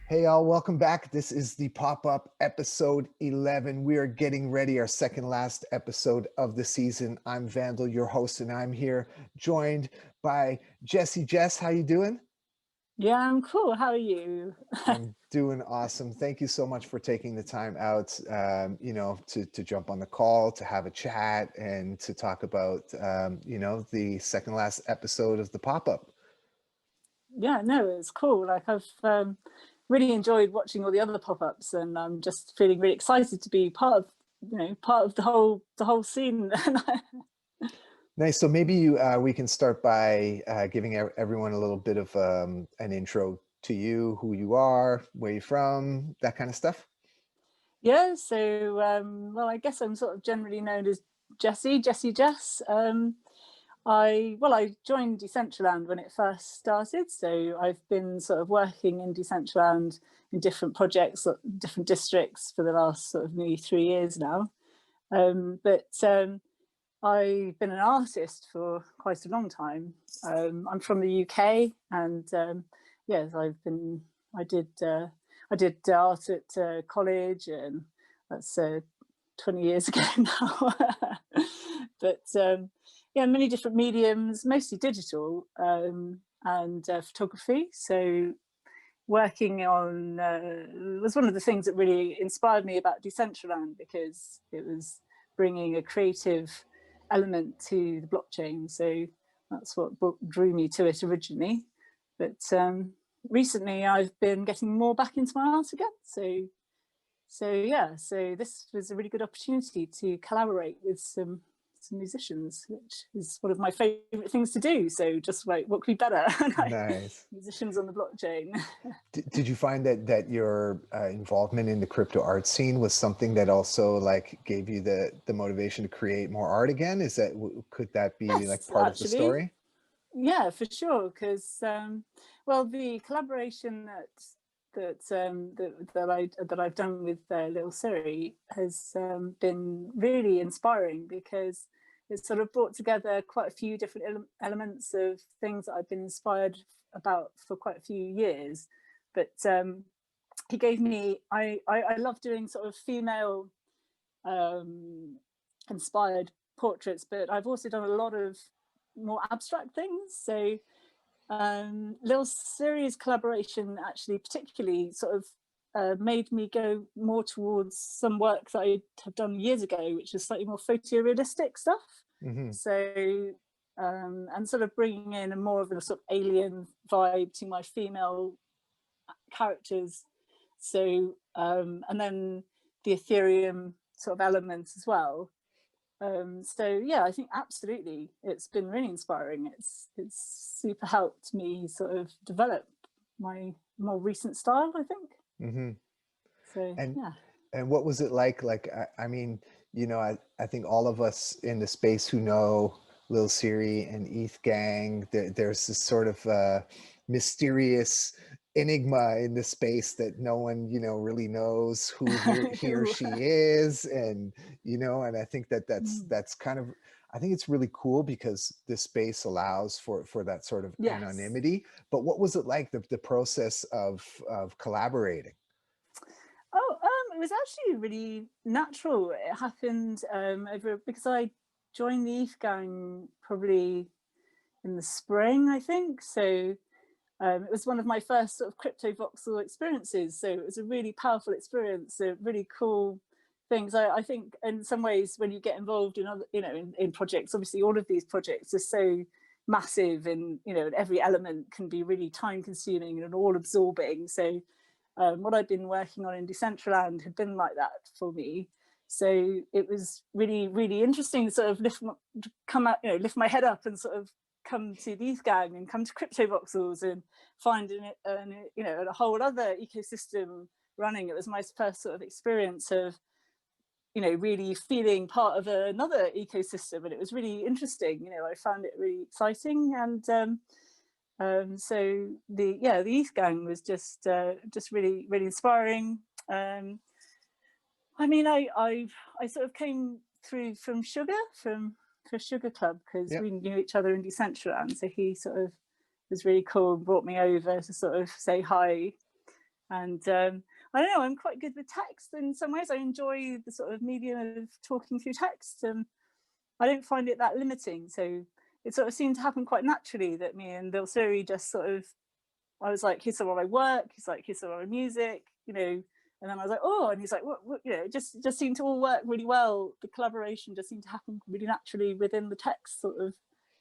Hey all, welcome back. This is the pop-up episode 11. We are getting ready, our second last episode of the season. I'm Vandal, your host, and I'm here joined by JessieJess. How you doing? Yeah, I'm cool. How are you? I'm doing awesome. Thank you so much for taking the time out, to jump on the call, to have a chat, and to talk about, the second last episode of the pop-up. Yeah, no, it's cool. Like I've really enjoyed watching all the other pop-ups, and I'm just feeling really excited to be part of the whole scene. Nice. So maybe we can start by giving everyone a little bit of an intro to you, who you are, where you're from, that kind of stuff. Yeah, so well, I guess I'm sort of generally known as JessieJess. I joined Decentraland when it first started, so I've been sort of working in Decentraland in different projects, different districts for the last sort of nearly 3 years now. But I've been an artist for quite a long time. I'm from the UK, and yes, I did art at college, and that's 20 years ago now. But yeah, many different mediums, mostly digital, and photography. So working on was one of the things that really inspired me about Decentraland, because it was bringing a creative element to the blockchain. So that's what drew me to it originally. But recently I've been getting more back into my art again. So yeah, so this was a really good opportunity to collaborate with some musicians, which is one of my favorite things to do. So just like, what could be better? Nice. Musicians on the blockchain. Did you find that your involvement in the crypto art scene was something that also like gave you the motivation to create more art again? Could that be like Yes, part of the actually. story? Yeah, for sure. Because well, the collaboration that I've done with LilSiri has been really inspiring, because it's sort of brought together quite a few different elements of things that I've been inspired about for quite a few years. But he gave me, I love doing sort of female inspired portraits, but I've also done a lot of more abstract things. So LilSiri's collaboration actually particularly sort of made me go more towards some work that I have done years ago, which is slightly more photorealistic stuff. Mm-hmm. So and sort of bringing in a more of a sort of alien vibe to my female characters. So and then the Ethereum sort of elements as well. So yeah, I think absolutely it's been really inspiring. It's super helped me sort of develop my more recent style, I think. Mm-hmm. So And yeah. and what was it like? Like, I mean, I think all of us in the space who know LilSiri and ETH Gang, there's this sort of mysterious enigma in the space that no one, really knows who he or she is. And I think that's kind of, I think it's really cool because this space allows for that sort of Yes. anonymity. But what was it like, the process of collaborating? Oh, it was actually really natural. It happened over because I joined the ETH gang probably in the spring, I think. So it was one of my first sort of crypto voxel experiences. So it was a really powerful experience, a really cool things. I think in some ways when you get involved in other, in projects, obviously all of these projects are so massive, and every element can be really time consuming and all absorbing. So what I'd been working on in Decentraland had been like that for me. So it was really, really interesting to sort of lift my head up and sort of come to these gang and come to crypto voxels and find a whole other ecosystem running. It was my first sort of experience of really feeling part of another ecosystem, and it was really interesting. I found it really exciting. And so the ETH gang was just really, really inspiring. I mean, I sort of came through from Sugar Club, because Yeah. we knew each other in Decentraland. So he sort of was really cool and brought me over to sort of say hi. And I don't know, I'm quite good with text in some ways. I enjoy the sort of medium of talking through text. I don't find it that limiting. So it sort of seemed to happen quite naturally that me and LilSiri just sort of, I was like, here's some of my work. He's like, here's some of my music, you know. And then I was like, oh, and he's like, what you know, it just seemed to all work really well. The collaboration just seemed to happen really naturally within the text sort of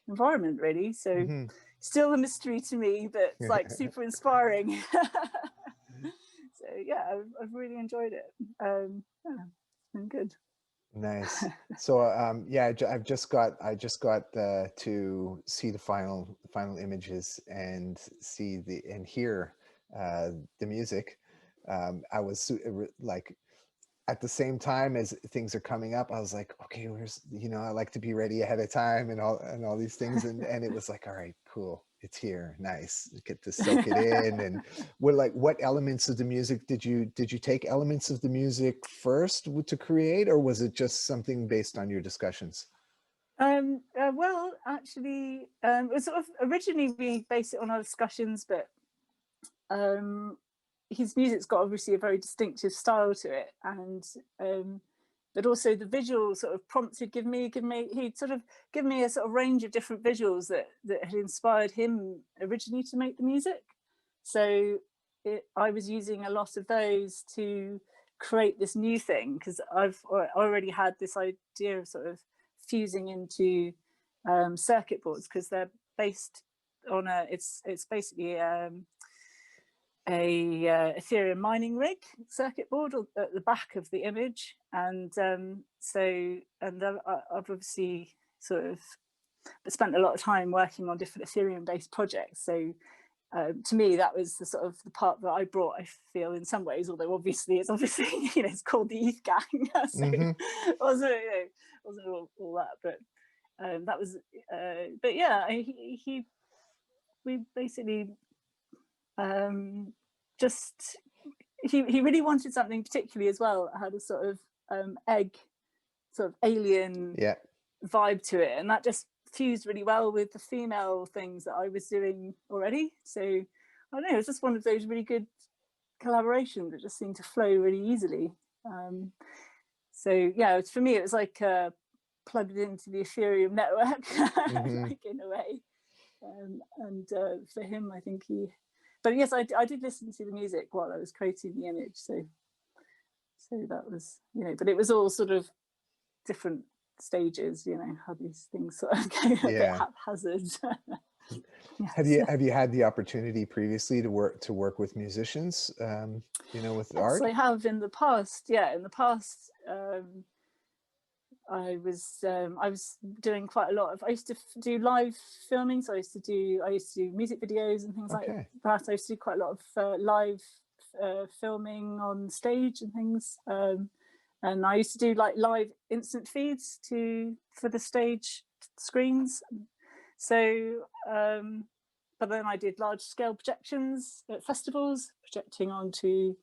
environment, really. So still a mystery to me, but it's like super inspiring. So yeah, I've really enjoyed it. Yeah, it's been good. Nice. So yeah, I just got to see the final images and see and hear the music. I was like, at the same time as things are coming up, I was like, okay, where's, you know, I like to be ready ahead of time and all these things. And it was like, all right, cool. It's here. Nice. Get to soak it in. And what elements of the music did you take elements of the music first to create, or was it just something based on your discussions? Well, actually, it was sort of originally we based it on our discussions, but his music's got obviously a very distinctive style to it, and but also the visual sort of prompted he'd sort of given me a sort of range of different visuals that had inspired him originally to make the music. So I was using a lot of those to create this new thing, because I've already had this idea of sort of fusing into circuit boards, because they're based on it's basically a Ethereum mining rig circuit board at the back of the image. And I've obviously sort of spent a lot of time working on different Ethereum based projects. So to me, that was the sort of the part that I brought, I feel, in some ways, although obviously you know, it's called the ETH gang. So it wasn't, you know, wasn't all that, but that was but yeah, we basically just he really wanted something particularly as well. It had a sort of egg, sort of alien vibe to it, and that just fused really well with the female things that I was doing already. So I don't know, it was just one of those really good collaborations that just seemed to flow really easily. So yeah, for me it was like plugged into the Ethereum network, like in a way. And for him, I think but yes, I did listen to the music while I was creating the image. So that was, you know, but it was all sort of different stages, you know, how these things sort of go a bit haphazard. Yes. Have you had the opportunity previously to work with musicians, you know, with art? I have in the past. Yeah, in the past, I was doing quite a lot of. I used to do live filming, so I used to do music videos and things like that. I used to do quite a lot of live filming on stage and things, and I used to do like live instant feeds for the stage screens. So, but then I did large scale projections at festivals, projecting onto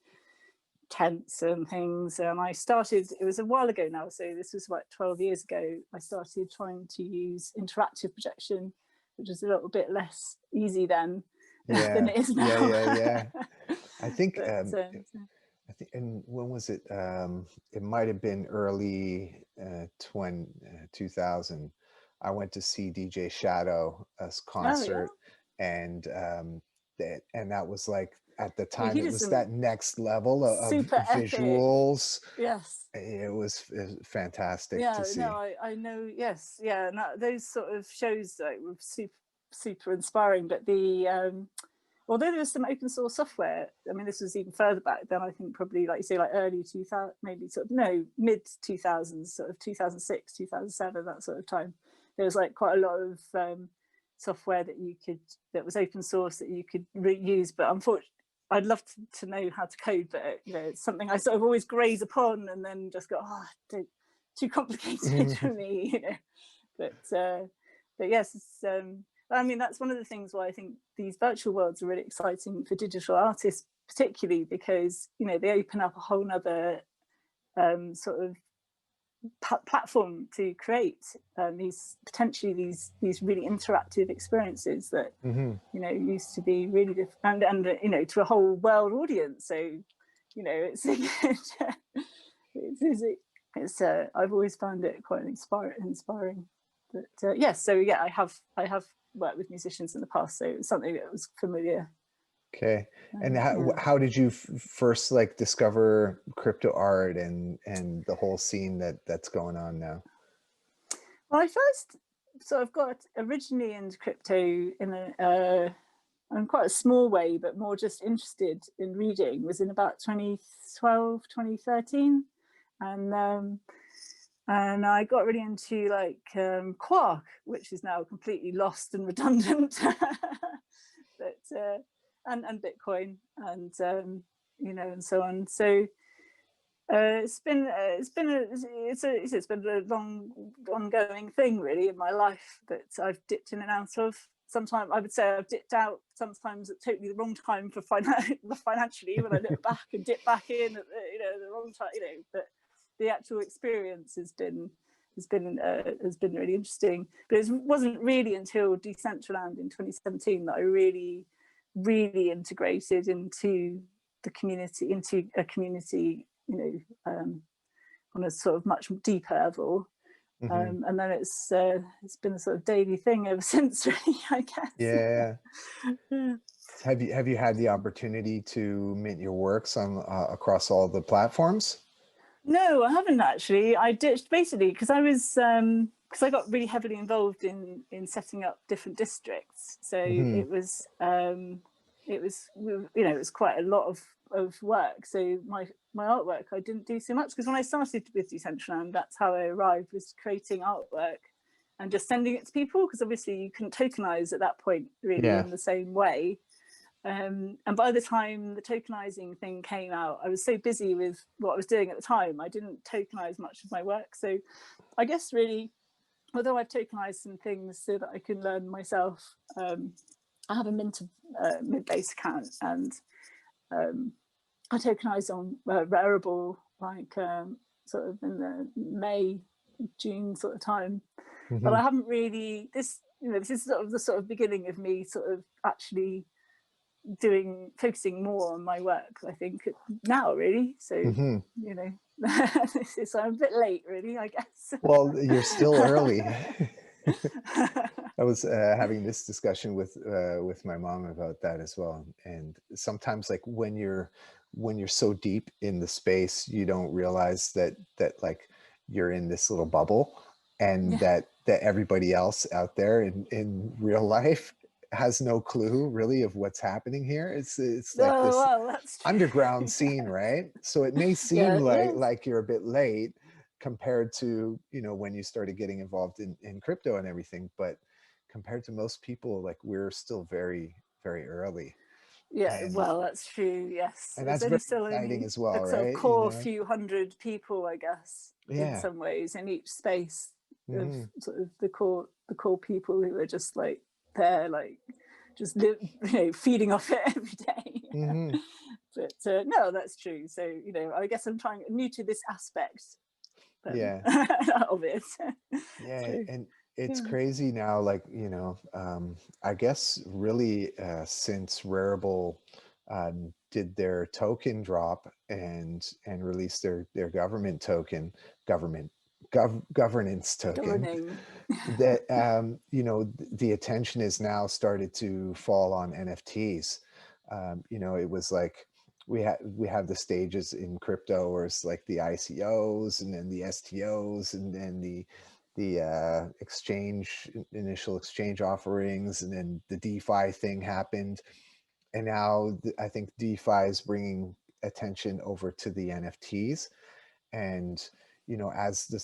tents and things. And I started, it was a while ago now, so this was like 12 years ago, I started trying to use interactive projection, which is a little bit less easy then than it is now. I think and when was it? It might have been early 2000. I went to see DJ Shadow's concert, and that was like, at the time, it was that next level of visuals. Epic. Yes, it was fantastic to see. No, I know. Yes, yeah, and those sort of shows were super inspiring. But although there was some open source software, I mean, this was even further back then. I think probably, like you say, like early 2000, maybe sort of mid 2000s, sort of 2006, 2007, that sort of time. There was like quite a lot of software that was open source that you could use. But unfortunately, I'd love to know how to code, but you know, it's something I sort of always graze upon and then just go, too complicated for me, you know. But yes, it's, I mean, that's one of the things why I think these virtual worlds are really exciting for digital artists, particularly because, you know, they open up a whole nother sort of platform to create these potentially these really interactive experiences that you know used to be really different, and you know, to a whole world audience. So you know, it's I've always found it quite inspiring. But yes, so yeah, I have worked with musicians in the past, so it's something that was familiar. Okay. And how did you first like discover crypto art and the whole scene that's going on now? Well, I first sort of got originally into crypto in quite a small way, but more just interested in reading, was in about 2012, 2013. And I got really into like Quark, which is now completely lost and redundant, but and Bitcoin, and you know, and so on. So it's been a long ongoing thing really in my life that I've dipped in and out of. Sometimes I would say I've dipped out sometimes at totally the wrong time for financially, when I look back, and dip back in at the wrong time, you know. But the actual experience has been really interesting. But it wasn't really until Decentraland in 2017 that I really integrated into the community, into a community, you know, on a sort of much deeper level. And then it's been a sort of daily thing ever since, really, I guess. Yeah. Yeah. Have you had the opportunity to mint your works on across all the platforms? No, I haven't actually. I ditched basically because I was because I got really heavily involved in setting up different districts. So it was you know, it was quite a lot of work. So my artwork, I didn't do so much, because when I started with Decentraland, that's how I arrived, was creating artwork and just sending it to people, because obviously you couldn't tokenize at that point really in the same way. And by the time the tokenizing thing came out, I was so busy with what I was doing at the time, I didn't tokenize much of my work. So I guess really, although I've tokenized some things so that I can learn myself, I have a Mint-based account, and I tokenized on Rarible, like sort of in the May, June sort of time. But I haven't really, this is sort of the sort of beginning of me sort of actually focusing more on my work, I think, now really. So you know, so I'm a bit late really, I guess. Well, you're still early. I was having this discussion with my mom about that as well. And sometimes, like when you're so deep in the space, you don't realize that like you're in this little bubble, and that everybody else out there in real life has no clue really of what's happening here. It's like this underground scene, right? So it may seem like you're a bit late compared to, you know, when you started getting involved in crypto and everything, but compared to most people, like we're still very, very early. Yeah, well, that's true. Yes, And it's that's only very still exciting only as well, a sort of right? You core know? few hundred people, I guess, in some ways, in each space of sort of the core people who are just like there, like just you know, feeding off it every day. But no, that's true. So you know, I guess I'm new to this aspect of it. Yeah, So, and it's crazy now, like, you know, I guess really since Rarible did their token drop and released their government token, governance token, governing. that you know, the attention is now started to fall on NFTs. You know, it was like we have the stages in crypto where it's like the ICOs and then the STOs and then the initial exchange offerings, and then the DeFi thing happened, and now I think DeFi is bringing attention over to the NFTs. And you know, as the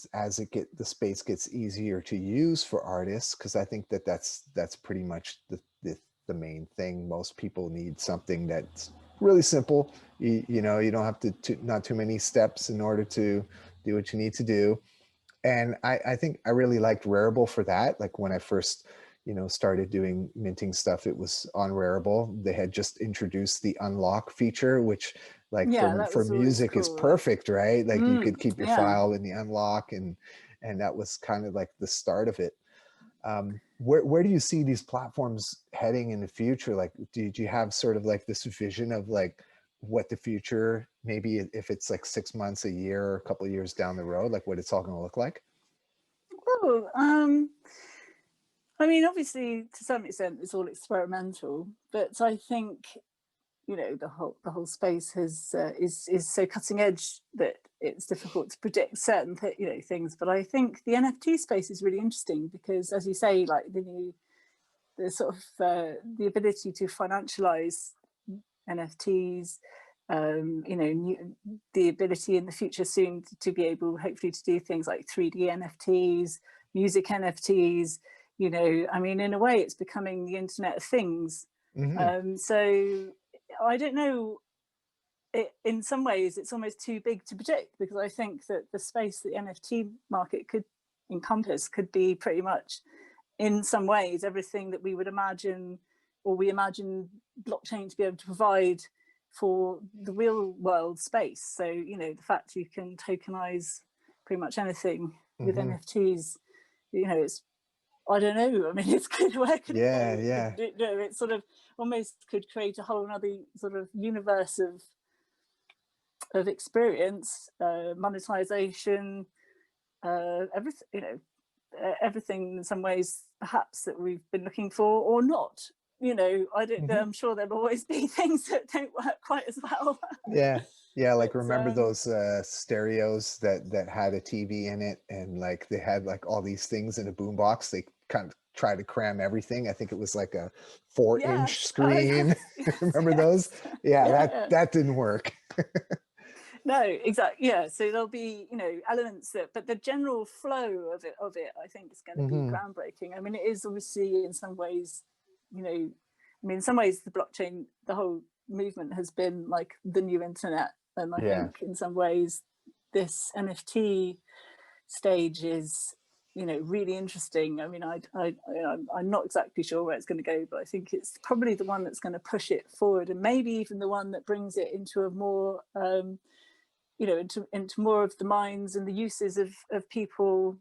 space gets easier to use for artists, because I think that's pretty much the main thing. Most people need something that's really simple. You know, you don't have to not too many steps in order to do what you need to do. And I think I really liked Rarible for that. Like when I first started doing minting stuff, it was on Rarible. They had just introduced the unlock feature, which like Yeah, for that was always music is cool. perfect, right? Like you could keep your Yeah. file in the unlock, and that was kind of like the start of it. Where do you see these platforms heading in the future? Like, do you have sort of like this vision of like what the future, maybe if it's like 6 months, a year, or a couple of years down the road, like what it's all going to look like? Oh, I mean, obviously, to some extent, it's all experimental, but I think the whole space is so cutting edge that it's difficult to predict certain things. But I think the NFT space is really interesting because, as you say, like the sort of the ability to financialize NFTs, the ability in the future soon to be able, hopefully, to do things like 3D NFTs, music NFTs. I mean, in a way, it's becoming the Internet of Things. So I don't know. In some ways, it's almost too big to predict, because I think that the space that the NFT market could encompass could be pretty much, in some ways, everything that we would imagine, or we imagine blockchain to be able to provide for the real world space. So, the fact you can tokenize pretty much anything with NFTs, it's, I don't know. I mean, it's good. Where could it go? Yeah. It sort of almost could create a whole other sort of universe of experience, monetization, everything. Everything in some ways, perhaps, that we've been looking for, or not. I don't. I'm sure there'll always be things that don't work quite as well. Yeah, like But remember those stereos that had a TV in it, and like they had like all these things in a boombox. They kind of tried to cram everything. I think it was like a 4-inch yes, screen. Remember those? Yeah, yeah. that didn't work. No, exactly. Yeah, so there'll be elements that, but the general flow of it, I think, is going to be groundbreaking. I mean, it is obviously in some ways, in some ways, the blockchain, the whole movement has been like the new internet, and I think in some ways, this NFT stage is really interesting. I mean, I'm not exactly sure where it's going to go, but I think it's probably the one that's going to push it forward, and maybe even the one that brings it into a more into more of the minds and the uses of people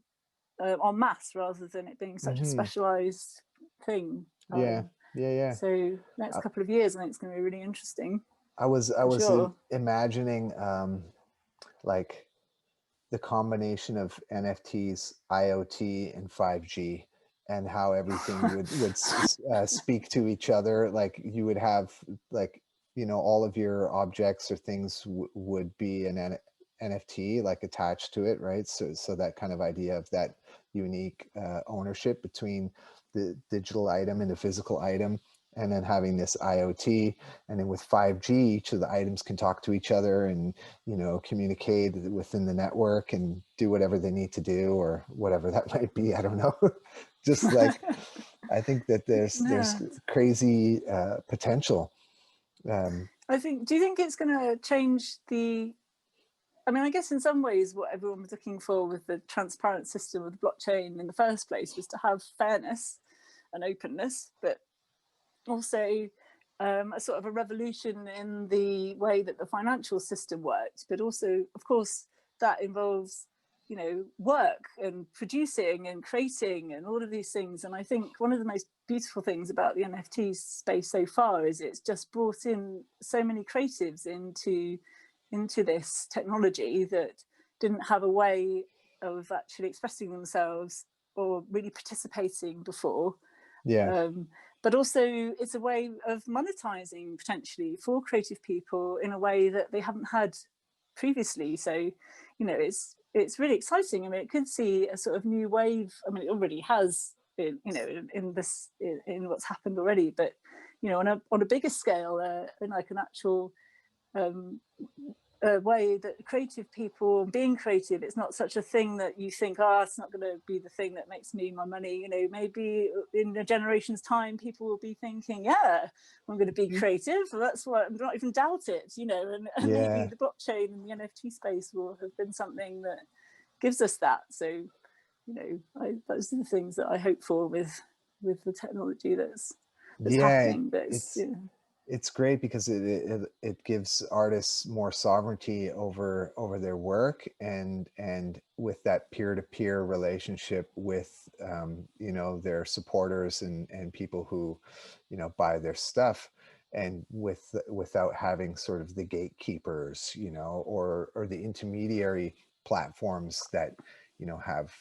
en masse, rather than it being such a specialized thing. Yeah. So next couple of years, I think it's going to be really interesting. I was Sure. imagining like the combination of NFTs, IoT, and 5G, and how everything would speak to each other. Like you would have like all of your objects or things would be an NFT like attached to it, right? So that kind of idea of that unique ownership between the digital item and the physical item, and then having this IoT, and then with 5G, each of the items can talk to each other and communicate within the network and do whatever they need to do, or whatever that might be. I don't know. Just like, I think that there's crazy potential. I think. Do you think it's going to change the? I mean, I guess in some ways, what everyone was looking for with the transparent system of the blockchain in the first place was to have fairness and openness, but also a sort of a revolution in the way that the financial system worked. But also, of course, that involves work and producing and creating and all of these things. And I think one of the most beautiful things about the NFT space so far is it's just brought in so many creatives into this technology that didn't have a way of actually expressing themselves or really participating before. But also, it's a way of monetizing potentially for creative people in a way that they haven't had previously. So, it's really exciting. I mean, it could see a sort of new wave. I mean, it already has, in what's happened already. But on a bigger scale, in like an actual way that creative people being creative, it's not such a thing that you think, it's not going to be the thing that makes me my money. Maybe in a generation's time, people will be thinking, yeah, I'm going to be creative. That's what I'm not even doubt it. And maybe the blockchain and the NFT space will have been something that gives us that. So those are the things that I hope for with with the technology that's Yeah, happening. But it's great because it gives artists more sovereignty over their work, and with that peer-to-peer relationship with you know, their supporters and people who, you know, buy their stuff, and without having sort of the gatekeepers, you know, or the intermediary platforms that, you know, have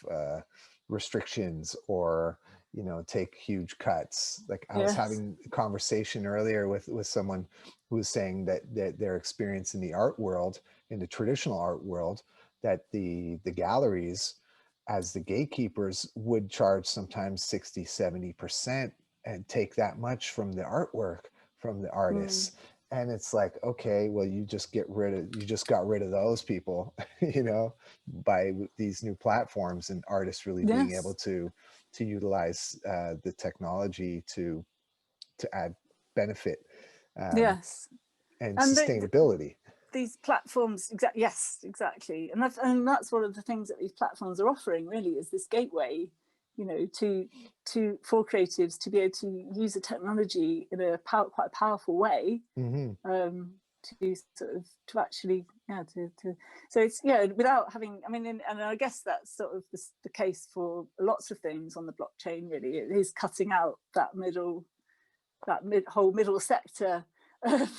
restrictions, or, you know, take huge cuts. Like I was yes, having a conversation earlier with someone who was saying that their experience in the art world, in the traditional art world, that the galleries as the gatekeepers would charge sometimes 60-70% and take that much from the artwork from the artists. And it's like, okay, well, you just got rid of those people, you know, by these new platforms, and artists really being able yes, to utilize the technology to add benefit um, yes. and And sustainability. these platforms, yes, exactly. And that's one of the things that these platforms are offering, really, is this gateway, you know, for creatives to be able to use the technology in a quite a powerful way. To sort of to actually to so it's without having, I mean, and I guess that's sort of the case for lots of things on the blockchain. Really, it is cutting out that whole middle sector of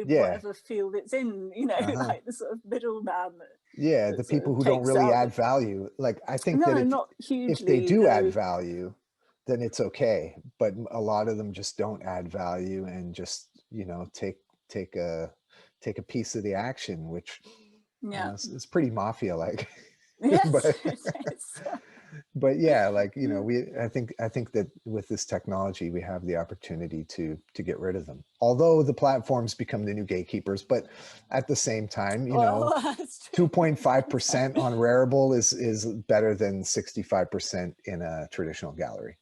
Yeah. whatever field it's in, you know, like the sort of middleman Yeah, the that sort people of who don't takes really out add value. Like I think that no, not if they hugely, do add no. value, then it's okay. But a lot of them just don't add value, and just, you know, take a take a piece of the action, which Yeah, is pretty mafia like. yes, but it is. but yeah, like, you know, I think that with this technology we have the opportunity to get rid of them, although the platforms become the new gatekeepers. But at the same time, you know, Well, that's true. 2.5% on Rarible is better than 65% in a traditional gallery.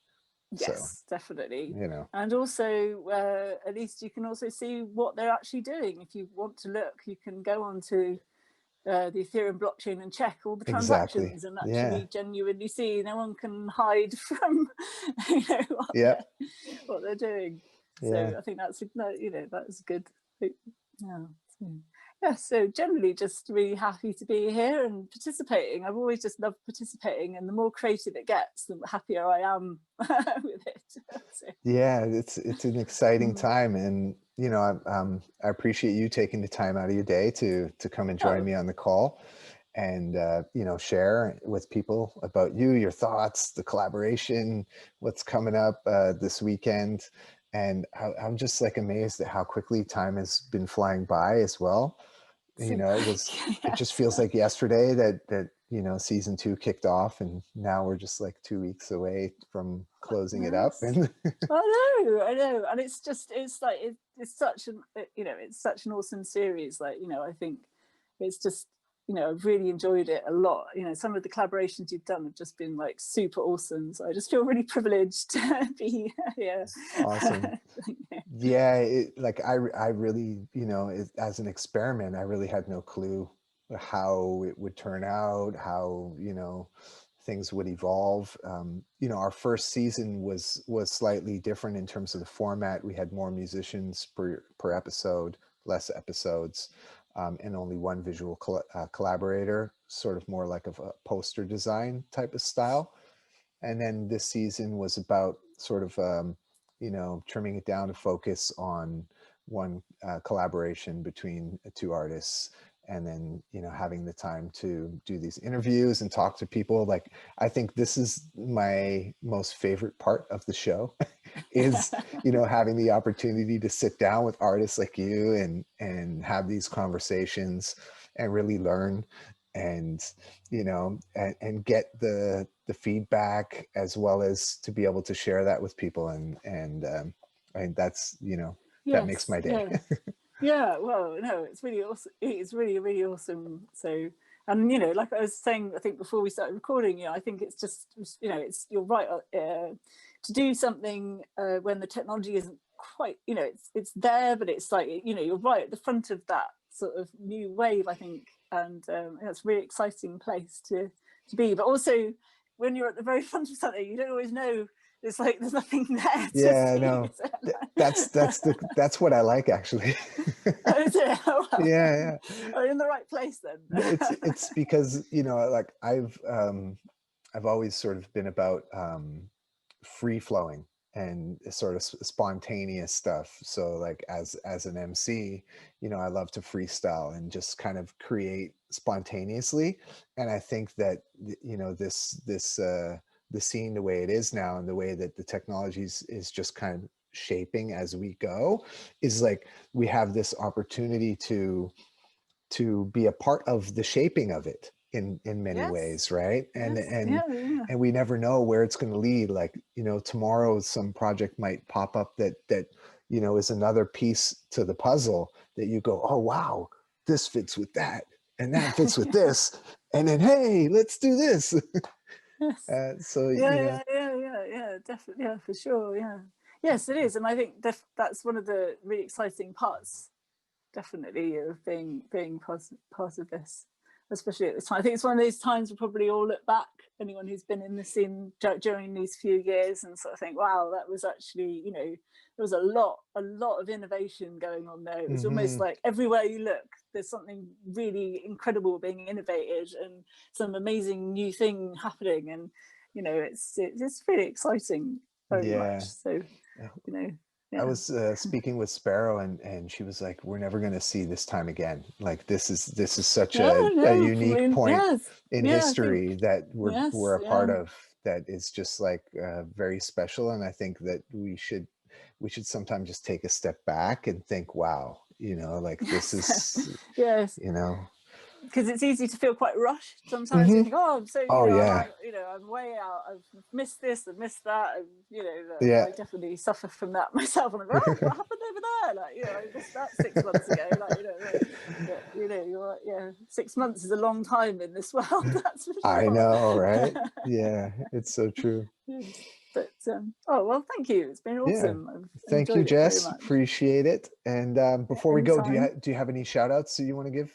So, Yes, definitely. you know, And also, at least you can also see what they're actually doing. If you want to look, you can go on to the Ethereum blockchain and check all the exactly. transactions and Yeah. actually genuinely see. No one can hide from you know Yep. what they're doing. Yeah. So I think that's that's good. Yeah. Yeah, so generally just really happy to be here and participating. I've always just loved participating, and the more creative it gets, the happier I am with it. So, Yeah, it's an exciting time, and you know, I appreciate you taking the time out of your day to come and join oh, me on the call, and you know, share with people about you, your thoughts, the collaboration, what's coming up this weekend. And I'm just like amazed at how quickly time has been flying by as well. You so know, it just yes. feels like yesterday that you know, season 2 kicked off, and now we're just like 2 weeks away from closing it up. Yes. And I know, and it's like it's such an it's such an awesome series. Like, I think it's just, I've really enjoyed it a lot. Some of the collaborations you've done have just been like super awesome. So I just feel really privileged to be here. awesome. Yeah, like I really, you know, as an experiment, I really had no clue how it would turn out, how, you know, things would evolve. You know, our first season was slightly different in terms of the format. We had more musicians per episode, less episodes, and only one visual collaborator, sort of more like of a poster design type of style. And then this season was about sort of you know, trimming it down to focus on one collaboration between two artists, and then, you know, having the time to do these interviews and talk to people. Like, I think this is my most favorite part of the show is, you know, having the opportunity to sit down with artists like you and have these conversations and really learn, and, you know, and get the feedback, as well as to be able to share that with people. And that's, you know, that makes Yes, my day. yeah. Yeah, well, no, it's really awesome. It's really, really awesome. So, and like I was saying, I think before we started recording, I think it's just, you're right, to do something when the technology isn't quite, it's there, but it's like, you're right at the front of that sort of new wave, I think, and it's a really exciting place to be. But also, when you're at the very front of something, you don't always know it's like there's nothing there to Yeah, I see. know. That's what I like, actually. Oh, is it? Oh, well. Yeah, Oh, you're in the right place then. it's because, you know, like I've always sort of been about free flowing and sort of spontaneous stuff. So like as an MC, you know, I love to freestyle and just kind of create spontaneously. And I think that you know, this the scene the way it is now and the way that the technology is just kind of shaping as we go, is like we have this opportunity to be a part of the shaping of it in many Yes. ways, right? And Yes. Yeah. and we never know where it's going to lead. Like, you know, tomorrow some project might pop up that you know, is another piece to the puzzle that you go, oh wow, this fits with that and that fits with this, and then hey, let's do this. Yes. So Yeah, you know. yeah, definitely, yeah, for sure, yeah. Yes, it is, and I think that's one of the really exciting parts, definitely, of being part of this, especially at this time. I think it's one of those times we'll probably all look back, anyone who's been in the scene during these few years, and sort of think, wow, that was actually, you know, there was a lot of innovation going on there. It was almost like everywhere you look, there's something really incredible being innovated and some amazing new thing happening, and you know, it's really exciting, very much. Yeah. So, you know, I yeah. was speaking with Sparrow, and she was like, "We're never going to see this time again. Like this is such No, a no, I unique mean, point yes, in yeah, I history think, that yes, we're a yeah. part of. That is just like very special. And I think that we should sometimes just take a step back and think, wow, you know, like this Yes, is, yes, you know." because it's easy to feel quite rushed sometimes. You think, oh, I'm so, you Oh know, yeah, you know, I'm way out. I've missed this, I've missed that. You know, yeah. I definitely suffer from that myself. And I'm like, oh, what happened over there? Like, you know, I missed that 6 months ago. Like, you know, but you know, you're like, yeah, 6 months is a long time in this world. That's for I sure. know, right? Yeah, it's so true. Yes. But oh well, thank you. It's been Yeah. awesome. I've Thank you, enjoyed it very Jess. much. Appreciate it. And before we go, Anytime. do you have any shout outs that you want to give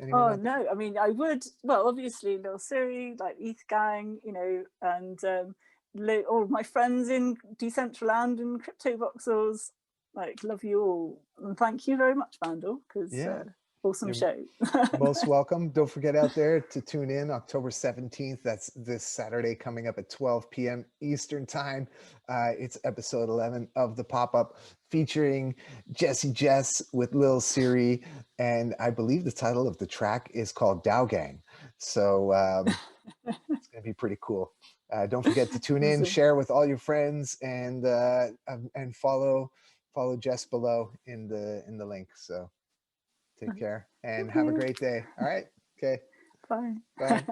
anyone Oh out there? no, I mean I would. Well, obviously LilSiri, like ETH Gang, you know, and all of my friends in Decentraland and Crypto Voxels. Like, love you all, and thank you very much, Vandal, because Yeah. awesome You're show. most welcome. Don't forget out there to tune in October 17th. That's this Saturday coming up at 12 p.m. Eastern time. It's episode 11 of the pop-up featuring JessieJess with LilSiri. And I believe the title of the track is called DAO Gang. So it's going to be pretty cool. Don't forget to tune in, Awesome. share with all your friends, and follow Jess below in the link. So take care and have a great day. All right. Okay. Bye. Bye.